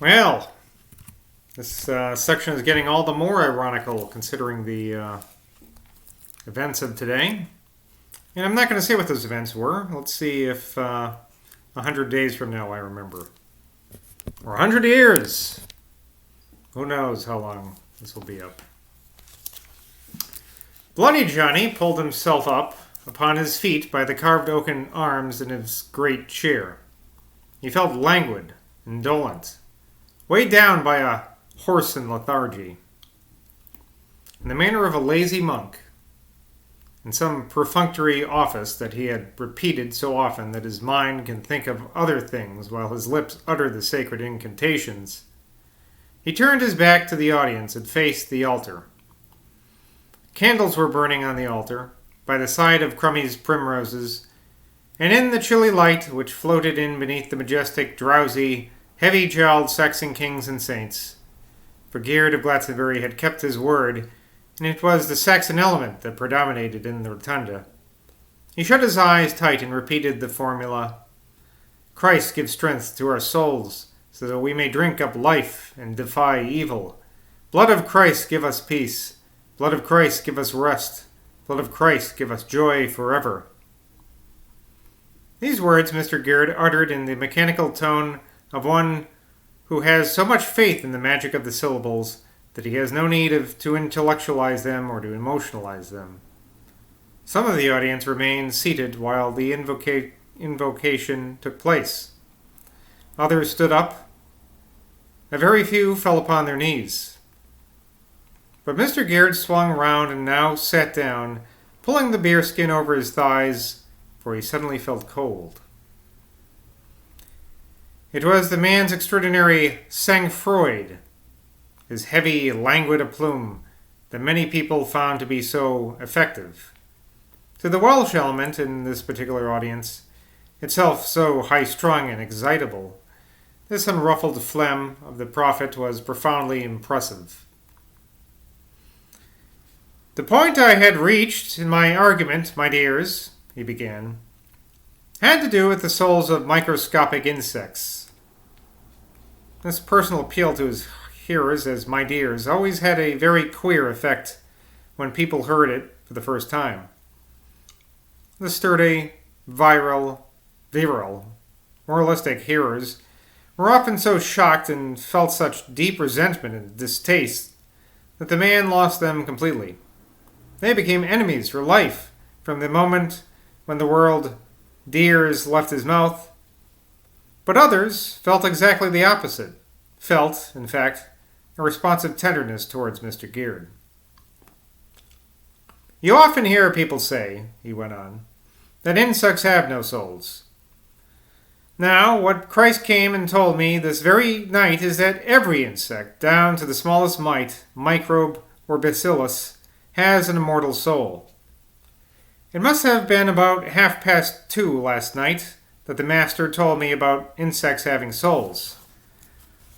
Well, this section is getting all the more ironical considering the events of today. And I'm not going to say what those events were. Let's see if 100 days from now I remember. Or 100 years. Who knows how long this will be up. Bloody Johnny pulled himself up upon his feet by the carved oaken arms in his great chair. He felt languid, indolent, weighed down by a whoreson lethargy. In the manner of a lazy monk, in some perfunctory office that he had repeated so often that his mind can think of other things while his lips utter the sacred incantations, he turned his back to the audience and faced the altar. Candles were burning on the altar, by the side of Crummie's primroses, and in the chilly light which floated in beneath the majestic, drowsy, heavy-jowled Saxon kings and saints. For Gerd of Glastonbury had kept his word, and it was the Saxon element that predominated in the rotunda. He shut his eyes tight and repeated the formula, "Christ give strength to our souls, so that we may drink up life and defy evil. Blood of Christ give us peace. Blood of Christ give us rest. Blood of Christ give us joy forever." These words Mr. Gerd uttered in the mechanical tone of one who has so much faith in the magic of the syllables that he has no need to intellectualize them or to emotionalize them. Some of the audience remained seated while the invocation took place. Others stood up. A very few fell upon their knees. But Mr. Gerd swung round and now sat down, pulling the bearskin over his thighs, for he suddenly felt cold. It was the man's extraordinary sang-froid, his heavy, languid aplomb, that many people found to be so effective. To the Welsh element in this particular audience, itself so high-strung and excitable, this unruffled phlegm of the prophet was profoundly impressive. "The point I had reached in my argument, my dears," he began, "had to do with the souls of microscopic insects." This personal appeal to his hearers as "my dears" always had a very queer effect when people heard it for the first time. The sturdy, virile, moralistic hearers were often so shocked and felt such deep resentment and distaste that the man lost them completely. They became enemies for life from the moment when the word "dears" left his mouth. But others felt exactly the opposite, felt, in fact, a responsive tenderness towards Mr. Gerd. "You often hear people say," he went on, "that insects have no souls. Now, what Christ came and told me this very night is that every insect, down to the smallest mite, microbe, or bacillus, has an immortal soul. It must have been about 2:30 last night that the Master told me about insects having souls.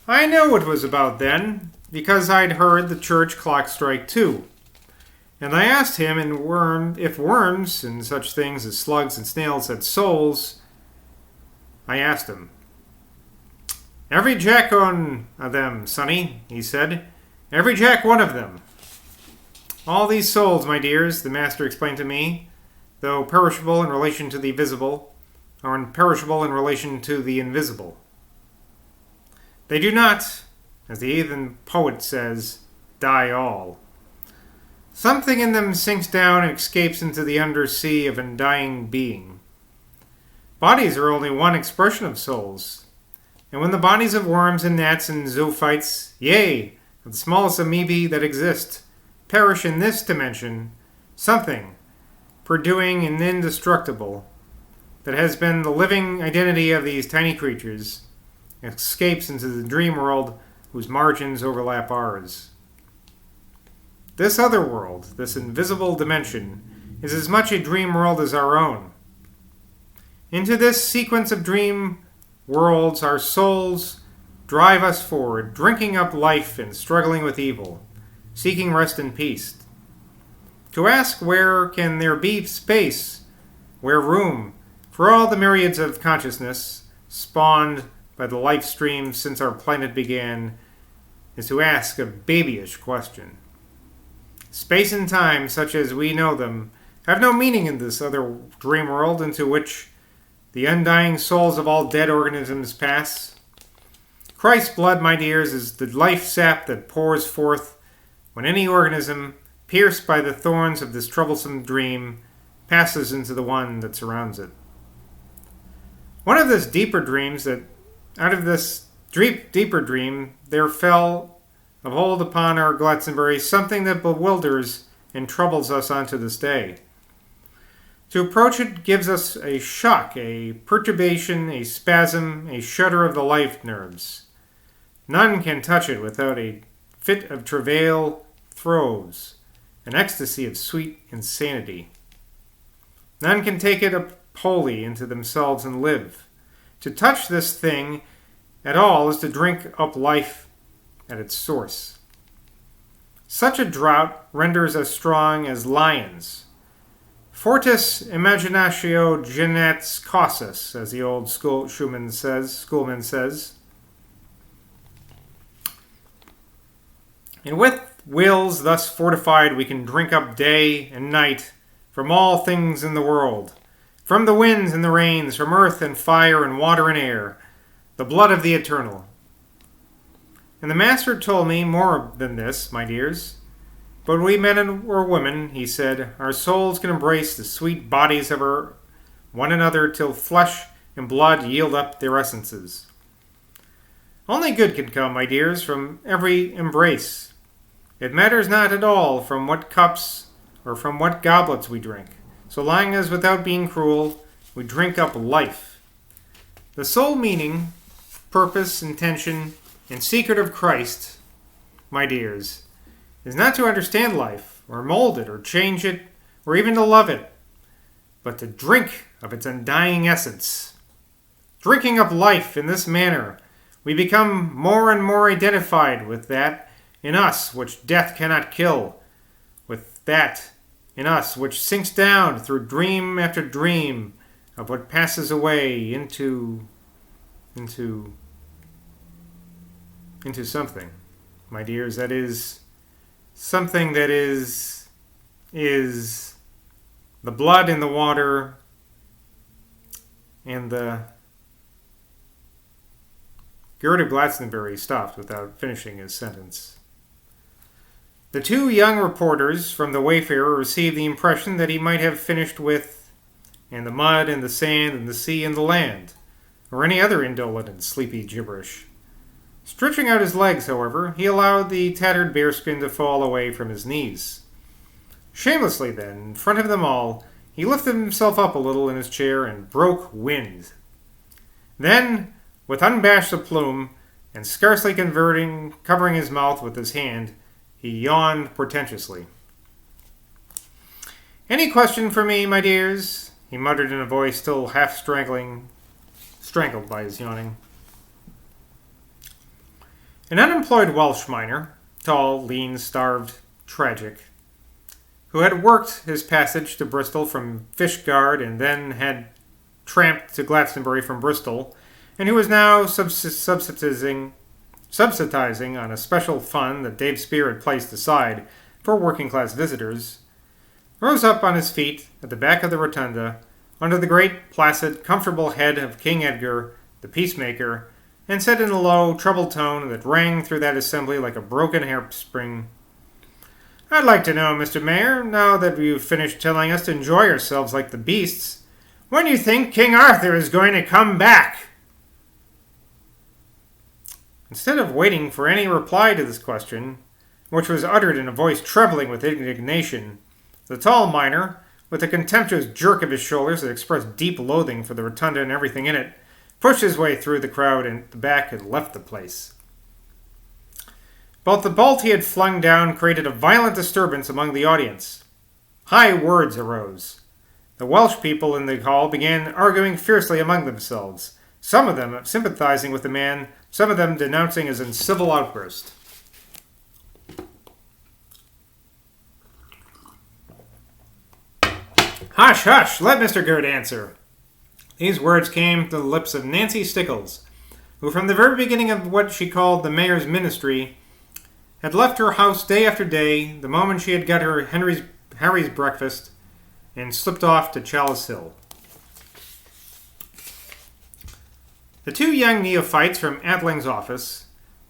I know it was about then, because I'd heard the church clock strike 2. And I asked him if worms and such things as slugs and snails had souls. I asked him. 'Every jack one of them, sonny,' he said. 'Every jack one of them.' All these souls, my dears, the Master explained to me, though perishable in relation to the visible, are imperishable in relation to the invisible. They do not, as the heathen poet says, die all. Something in them sinks down and escapes into the undersea of undying being. Bodies are only one expression of souls, and when the bodies of worms and gnats and zoophytes, yea, of the smallest amoebae that exist, perish in this dimension, something, purduing and indestructible, that has been the living identity of these tiny creatures, escapes into the dream world whose margins overlap ours. This other world, this invisible dimension, is as much a dream world as our own. Into this sequence of dream worlds our souls drive us forward, drinking up life and struggling with evil, seeking rest and peace. To ask where can there be space, where room, for all the myriads of consciousness, spawned by the life stream since our planet began is to ask a babyish question. Space and time, such as we know them, have no meaning in this other dream world into which the undying souls of all dead organisms pass. Christ's blood, my dears, is the life sap that pours forth when any organism, pierced by the thorns of this troublesome dream, passes into the one that surrounds it. One of this deeper dreams that, out of this deeper dream, there fell of hold upon our Glastonbury something that bewilders and troubles us unto this day. To approach it gives us a shock, a perturbation, a spasm, a shudder of the life nerves. None can touch it without a fit of travail, throes, an ecstasy of sweet insanity. None can take it up wholly into themselves and live. To touch this thing at all is to drink up life at its source. Such a draught renders us strong as lions. Fortis imaginatio genets causus, as the old schoolman says. And with wills thus fortified, we can drink up day and night from all things in the world, from the winds and the rains, from earth and fire and water and air, the blood of the eternal. And the Master told me more than this, my dears. But we men or women, he said, our souls can embrace the sweet bodies of one another till flesh and blood yield up their essences. Only good can come, my dears, from every embrace. It matters not at all from what cups or from what goblets we drink, so long as without being cruel, we drink up life. The sole meaning, purpose, intention, and secret of Christ, my dears, is not to understand life, or mold it, or change it, or even to love it, but to drink of its undying essence. Drinking up life in this manner, we become more and more identified with that in us which death cannot kill, with that in us which sinks down through dream after dream of what passes away into something, my dears, that is something that is the blood in the water and the Gerd of Glastonbury stopped without finishing his sentence. The two young reporters from the Wayfarer received the impression that he might have finished with and the mud and the sand and the sea and the land, or any other indolent and sleepy gibberish. Stretching out his legs, however, he allowed the tattered bearskin to fall away from his knees. Shamelessly, then, in front of them all, he lifted himself up a little in his chair and broke wind. Then, with unabashed aplomb, and scarcely covering his mouth with his hand, he yawned portentously. "Any question for me, my dears?" he muttered in a voice still half strangled by his yawning. An unemployed Welsh miner, tall, lean, starved, tragic, who had worked his passage to Bristol from Fishguard and then had tramped to Glastonbury from Bristol, and who was now subsidizing on a special fund that Dave Spear had placed aside for working-class visitors, rose up on his feet at the back of the rotunda under the great, placid, comfortable head of King Edgar, the peacemaker, and said in a low, troubled tone that rang through that assembly like a broken harp-string, "I'd like to know, Mr. Mayor, now that you've finished telling us to enjoy yourselves like the beasts, when you think King Arthur is going to come back?" Instead of waiting for any reply to this question, which was uttered in a voice trembling with indignation, the tall miner, with a contemptuous jerk of his shoulders that expressed deep loathing for the rotunda and everything in it, pushed his way through the crowd and at the back and left the place. But the bolt he had flung down created a violent disturbance among the audience. High words arose. The Welsh people in the hall began arguing fiercely among themselves, some of them sympathizing with the man, some of them denouncing his uncivil outburst. "Hush, hush! Let Mr. Gerd answer." These words came to the lips of Nancy Stickles, who from the very beginning of what she called the mayor's ministry had left her house day after day the moment she had got her Harry's breakfast and slipped off to Chalice Hill. The two young neophytes from Attling's office,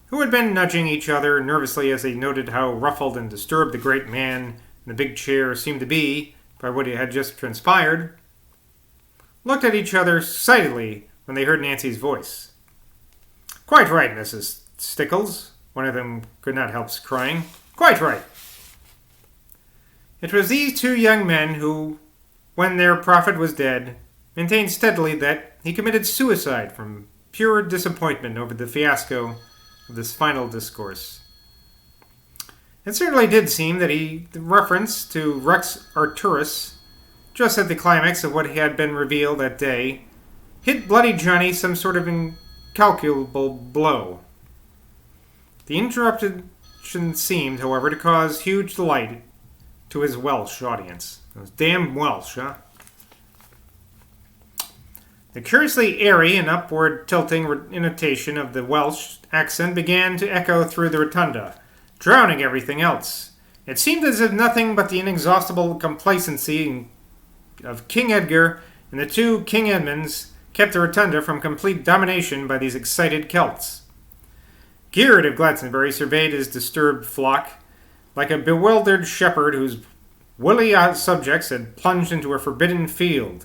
who had been nudging each other nervously as they noted how ruffled and disturbed the great man in the big chair seemed to be by what had just transpired, looked at each other excitedly when they heard Nancy's voice. "Quite right, Mrs. Stickles," one of them could not help crying. "Quite right." It was these two young men who, when their prophet was dead, maintained steadily that he committed suicide from pure disappointment over the fiasco of this final discourse. It certainly did seem that the reference to Rex Arturus, just at the climax of what had been revealed that day, hit Bloody Johnny some sort of incalculable blow. The interruption seemed, however, to cause huge delight to his Welsh audience. Those damn Welsh, huh? The curiously airy and upward tilting intonation of the Welsh accent began to echo through the rotunda, drowning everything else. It seemed as if nothing but the inexhaustible complacency of King Edgar and the two King Edmunds kept the rotunda from complete domination by these excited Celts. Gerd of Glastonbury surveyed his disturbed flock like a bewildered shepherd whose woolly subjects had plunged into a forbidden field.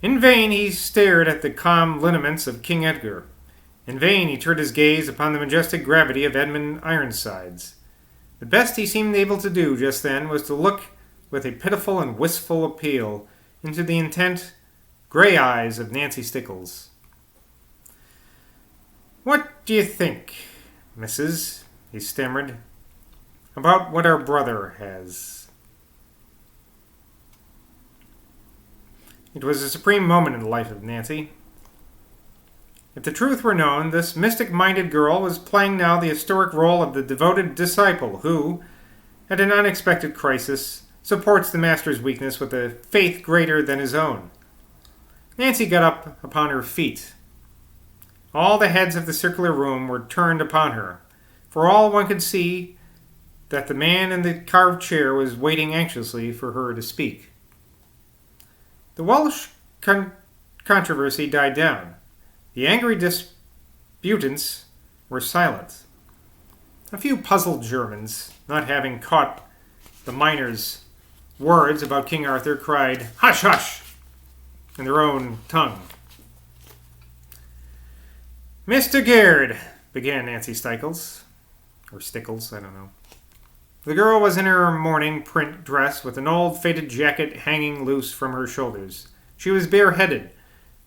In vain he stared at the calm lineaments of King Edgar. In vain he turned his gaze upon the majestic gravity of Edmund Ironsides. The best he seemed able to do just then was to look with a pitiful and wistful appeal into the intent grey eyes of Nancy Stickles. "What do you think, Mrs.?" he stammered, "about what our brother has?" It was a supreme moment in the life of Nancy. If the truth were known, this mystic-minded girl was playing now the historic role of the devoted disciple who, at an unexpected crisis, supports the master's weakness with a faith greater than his own. Nancy got up upon her feet. All the heads of the circular room were turned upon her. For all one could see that the man in the carved chair was waiting anxiously for her to speak. The Welsh controversy died down. The angry disputants were silent. A few puzzled Germans, not having caught the miner's words about King Arthur, cried, "Hush, hush!" in their own tongue. "Mr. Gerd," began Nancy Stickles, or Stickles, I don't know. The girl was in her mourning print dress with an old faded jacket hanging loose from her shoulders. She was bareheaded.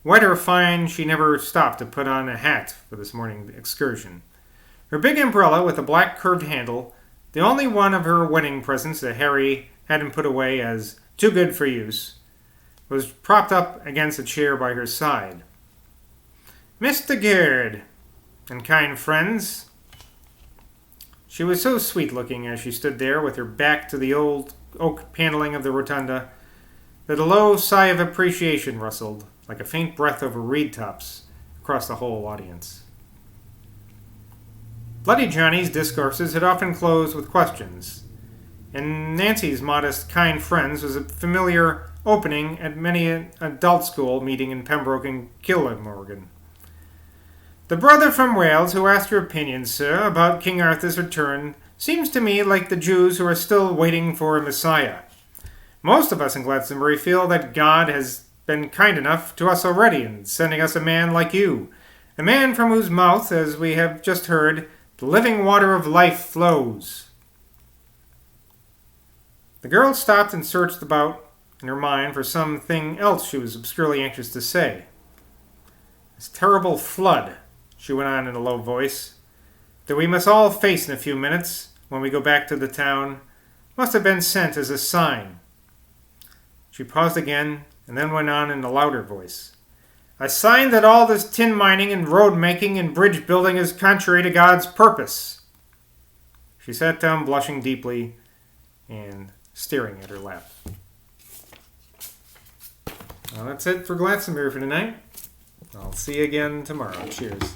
Wet or fine, she never stopped to put on a hat for this morning excursion. Her big umbrella with a black curved handle, the only one of her wedding presents that Harry hadn't put away as too good for use, was propped up against a chair by her side. "Mr. Gerd, and kind friends." She was so sweet-looking as she stood there with her back to the old oak paneling of the rotunda that a low sigh of appreciation rustled, like a faint breath over reed tops, across the whole audience. Bloody Johnny's discourses had often closed with questions, and Nancy's modest kind friends was a familiar opening at many an adult school meeting in Pembroke and Killamorgan. "The brother from Wales who asked your opinion, sir, about King Arthur's return seems to me like the Jews who are still waiting for a Messiah. Most of us in Glastonbury feel that God has been kind enough to us already in sending us a man like you, a man from whose mouth, as we have just heard, the living water of life flows." The girl stopped and searched about in her mind for something else she was obscurely anxious to say. "This terrible flood," she went on in a low voice, "that we must all face in a few minutes when we go back to the town, must have been sent as a sign." She paused again and then went on in a louder voice. "A sign that all this tin mining and road making and bridge building is contrary to God's purpose." She sat down blushing deeply and staring at her lap. Well, that's it for Glastonbury for tonight. I'll see you again tomorrow. Cheers.